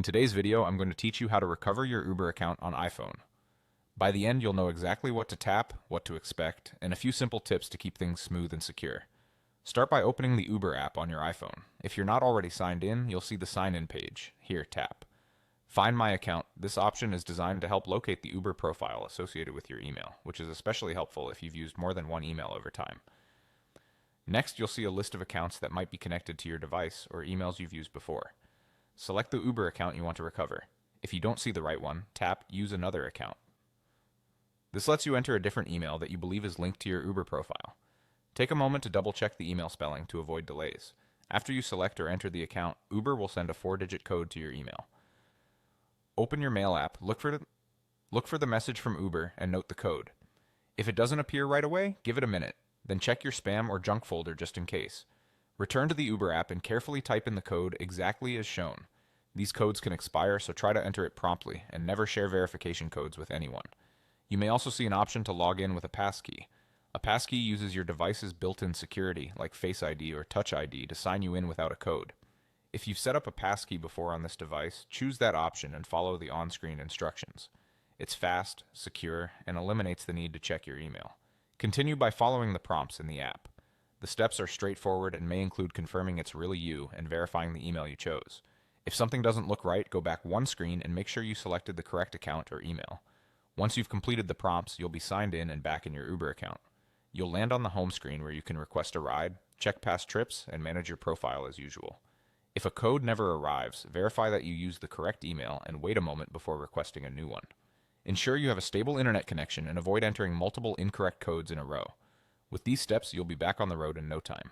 In today's video, I'm going to teach you how to recover your Uber account on iPhone. By the end, you'll know exactly what to tap, what to expect, and a few simple tips to keep things smooth and secure. Start by opening the Uber app on your iPhone. If you're not already signed in, you'll see the sign in page. Here, tap. Find My Account. This option is designed to help locate the Uber profile associated with your email, which is especially helpful if you've used more than one email over time. Next, you'll see a list of accounts that might be connected to your device or emails you've used before. Select the Uber account you want to recover. If you don't see the right one, tap Use Another Account. This lets you enter a different email that you believe is linked to your Uber profile. Take a moment to double check the email spelling to avoid delays. After you select or enter the account, Uber will send a 4-digit code to your email. Open your Mail app, look for the message from Uber, and note the code. If it doesn't appear right away, give it a minute. Then check your spam or junk folder just in case. Return to the Uber app and carefully type in the code exactly as shown. These codes can expire, so try to enter it promptly and never share verification codes with anyone. You may also see an option to log in with a passkey. A passkey uses your device's built-in security, like Face ID or Touch ID, to sign you in without a code. If you've set up a passkey before on this device, choose that option and follow the on-screen instructions. It's fast, secure, and eliminates the need to check your email. Continue by following the prompts in the app. The steps are straightforward and may include confirming it's really you and verifying the email you chose. If something doesn't look right, go back one screen and make sure you selected the correct account or email. Once you've completed the prompts, you'll be signed in and back in your Uber account. You'll land on the home screen where you can request a ride, check past trips, and manage your profile as usual. If a code never arrives, verify that you used the correct email and wait a moment before requesting a new one. Ensure you have a stable internet connection and avoid entering multiple incorrect codes in a row. With these steps, you'll be back on the road in no time.